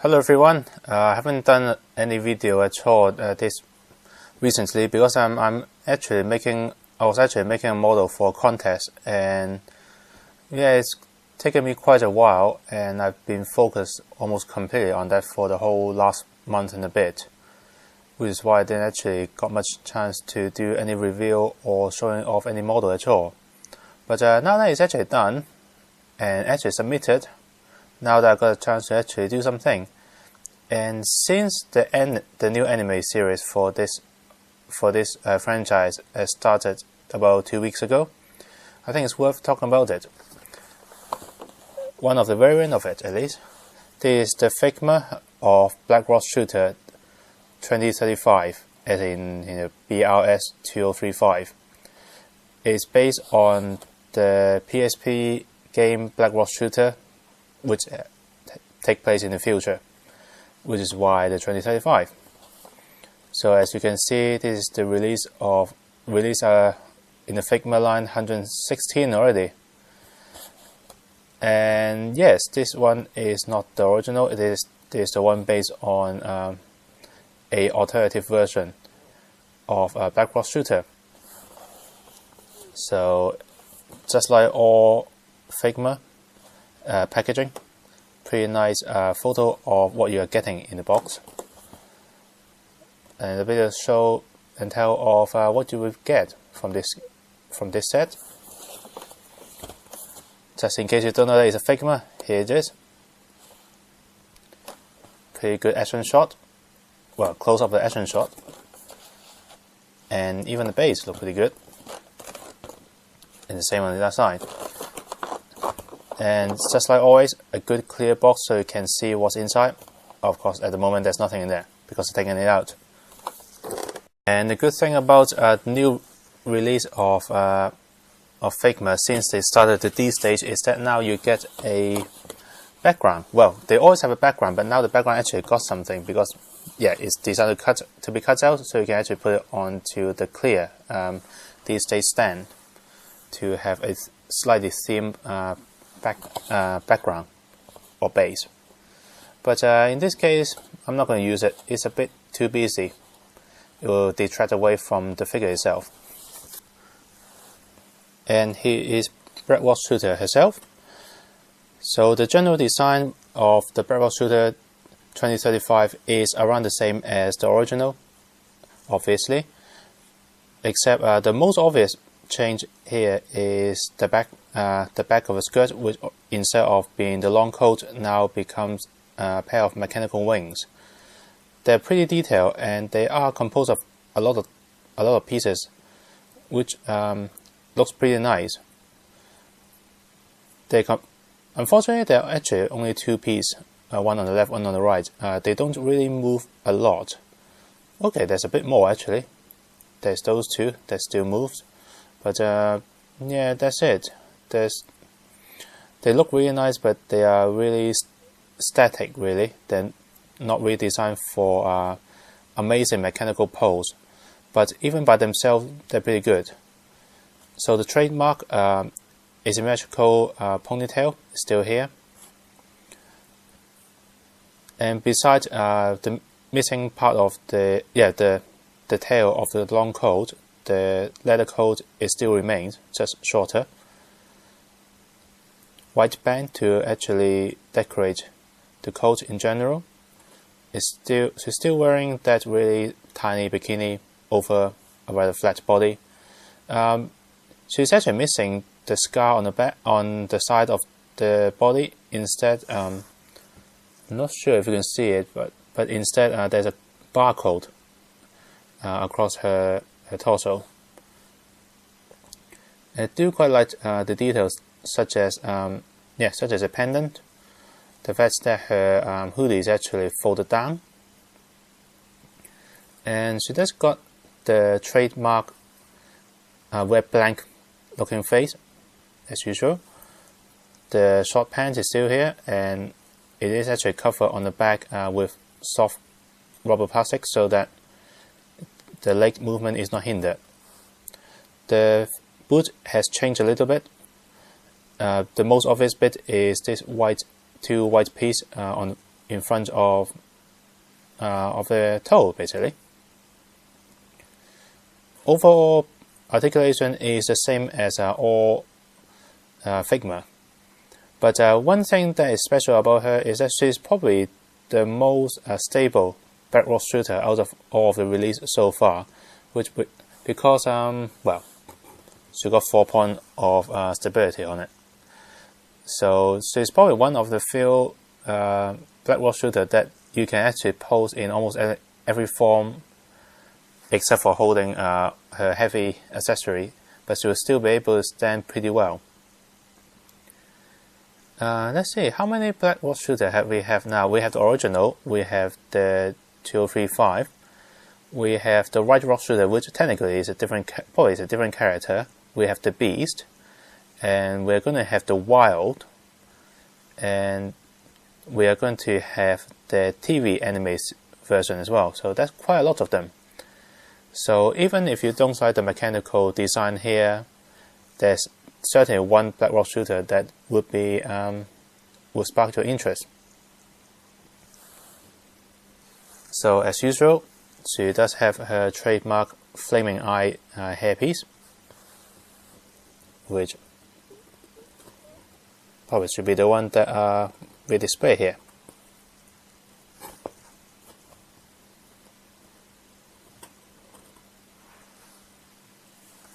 Hello everyone. I haven't done any video at all this recently because I was actually making a model for a contest, and yeah, it's taken me quite a while, and I've been focused almost completely on that for the whole last month and a bit, which is why I didn't actually got much chance to do any review or showing off any model at all. But now that it's actually done and actually submitted, now that I got a chance to actually do something, and since the new anime series for this franchise has started about 2 weeks ago, I think it's worth talking about it. One of the variant of it, at least. This is the Figma of Black Rock Shooter 2035, as in BRS2035. It's based on the PSP game Black Rock Shooter, which take place in the future, which is why the 2035. So as you can see, this is the release in the Figma line 116 already. And yes, this one is not the original. It is the one based on a alternative version of Black Rock Shooter. So just like all Figma packaging, pretty nice photo of what you are getting in the box, and a bit of show and tell of what you will get from this set. Just in case you don't know that it's a Figma, here it is. Pretty good action shot, well, close up the action shot, and even the base look pretty good, and the same on the other side. And just like always, a good clear box so you can see what's inside. Of course, at the moment there's nothing in there because they're taking it out. And the good thing about the new release of Figma, since they started the D stage, is that now you get a background. Well, they always have a background, but now the background actually got something because, yeah, it's designed to be cut out, so you can actually put it onto the clear D stage stand to have a slightly themed background or base. But in this case, I'm not going to use it. It's a bit too busy. It will detract away from the figure itself. And here is Black Rock Shooter herself. So the general design of the Black Rock Shooter 2035 is around the same as the original, obviously, except the most obvious change here is the back of the skirt, which instead of being the long coat now becomes a pair of mechanical wings. They're pretty detailed, and they are composed of a lot of pieces, which looks pretty nice. Unfortunately, there are actually only two pieces, one on the left, one on the right. They don't really move a lot. Okay, there's a bit more actually. There's those two that still moves, but yeah, that's it. They look really nice, but they are really static. Really, they're not really designed for amazing mechanical pose. But even by themselves, they're pretty good. So the trademark asymmetrical ponytail is still here, and besides the missing part of the tail of the long coat, the leather coat still remains, just shorter. White band to actually decorate the coat in general. She's still wearing that really tiny bikini over a rather flat body. She's actually missing the scar on the back, on the side of the body. Instead, I'm not sure if you can see it, but instead there's a barcode across her torso. I do quite like the details, such as a pendant. The fact that her hoodie is actually folded down, and she just got the trademark wet blank looking face as usual. The short pants is still here, and it is actually covered on the back with soft rubber plastic so that the leg movement is not hindered. The boot has changed a little bit. The most obvious bit is this two white piece on in front of the toe, basically. Overall articulation is the same as all Figma. But one thing that is special about her is that she's probably the most stable backwash shooter out of all of the release so far, because well, she got 4 points of stability on it. So she's probably one of the few backwash shooter that you can actually pose in almost every form, except for holding her heavy accessory, but she will still be able to stand pretty well. Let's see, how many backwash shooter we have now? We have the original, we have the 2035, we have the right rock shooter, which technically is probably is a different character. We have the Beast, and we're going to have the Wild, and we are going to have the TV anime version as well. So that's quite a lot of them. So even if you don't like the mechanical design here, there's certainly one backwash shooter that would spark your interest. So as usual, she does have her trademark flaming eye hairpiece, which probably should be the one that we display here.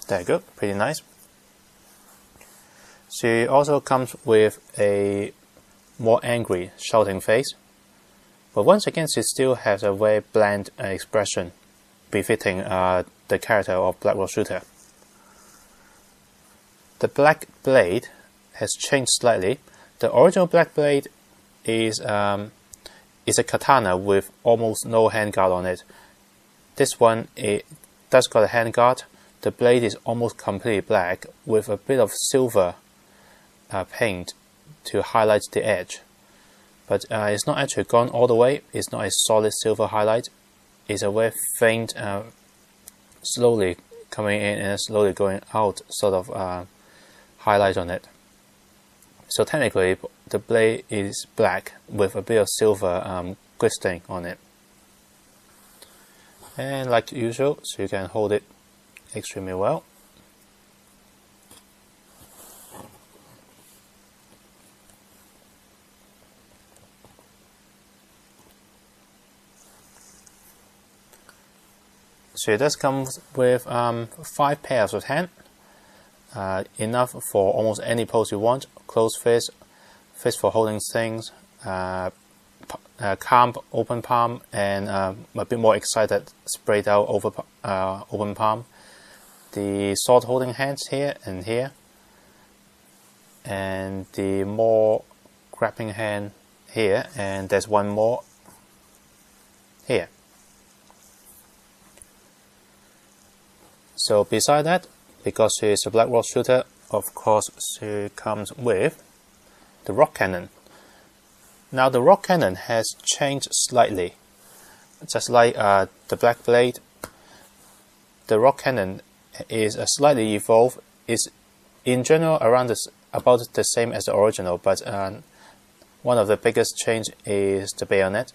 There you go, pretty nice. She also comes with a more angry, shouting face, but once again she still has a very bland expression befitting the character of backwash shooter. The black blade has changed slightly. The original black blade is a katana with almost no handguard on it. This one, it does got a handguard. The blade is almost completely black with a bit of silver paint to highlight the edge, but it's not actually gone all the way. It's not a solid silver highlight. It's a very faint, slowly coming in and slowly going out sort of highlight on it. So technically the blade is black with a bit of silver glistening on it, and like usual, so you can hold it extremely well. So it does come with 5 pairs of hands, enough for almost any pose you want. Closed fist, fist for holding things, calm open palm, and a bit more excited sprayed out over open palm. The sword holding hands here and here, and the more grabbing hand here, and there's one more here. So beside that, because she is a backwash shooter, of course she comes with the rock cannon. Now the rock cannon has changed slightly. Just like the black blade, the rock cannon is slightly evolved. It's in general around about the same as the original, but one of the biggest change is the bayonet,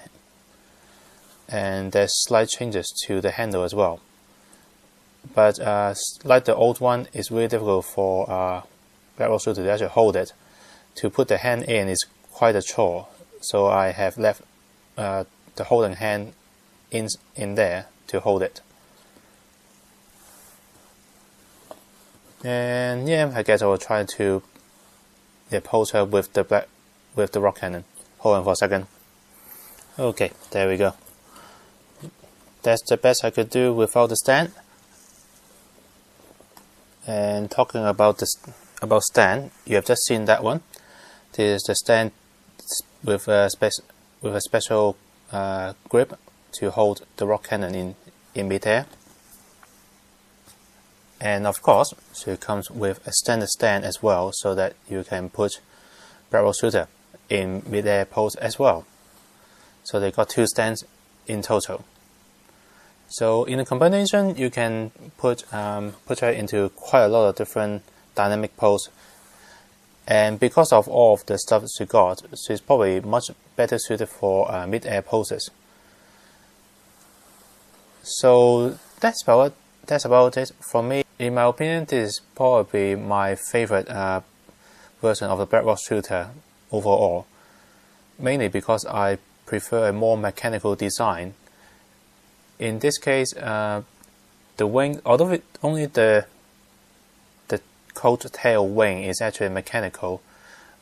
and there's slight changes to the handle as well. But like the old one, it's really difficult for backwash shooter to actually hold it. To put the hand in is quite a chore, so I have left the holding hand in there to hold it. And yeah, I guess I will try to pose her with the rock cannon. Hold on for a second. Okay, there we go. That's the best I could do without the stand. And talking about stand, you have just seen that one. This is the stand with a special grip to hold the rock cannon in midair. And of course, so it comes with a standard stand as well, so that you can put backwash shooter in midair pose as well. So they got 2 stands in total. So in a combination, you can put her into quite a lot of different dynamic pose. And because of all of the stuff she got, she's probably much better suited for mid-air poses. So that's about it for me. In my opinion, this is probably my favorite version of the BRS shooter overall, mainly because I prefer a more mechanical design. In this case, the wing, although only the coat tail wing is actually mechanical,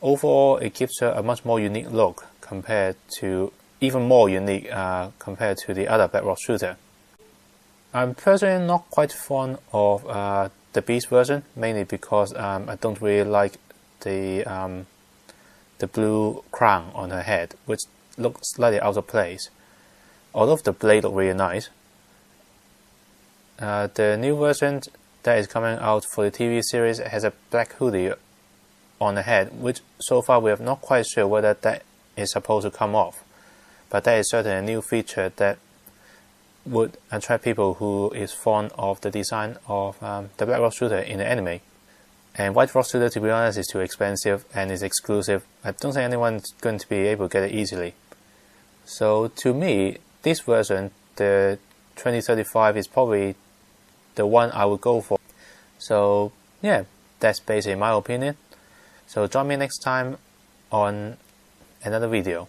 overall it gives a much more unique look compared to the other BRS shooter. I'm personally not quite fond of the Beast version, mainly because I don't really like the blue crown on her head, which looks slightly out of place, although the blade looks really nice. The new version that is coming out for the TV series has a black hoodie on the head, which so far we are not quite sure whether that is supposed to come off, but that is certainly a new feature that would attract people who is fond of the design of the Black Rock shooter in the anime. And White Rock shooter, to be honest, is too expensive and is exclusive. I don't think anyone's going to be able to get it easily. So to me, this version, the 2035, is probably the one I would go for. So yeah, that's basically my opinion. So join me next time on another video.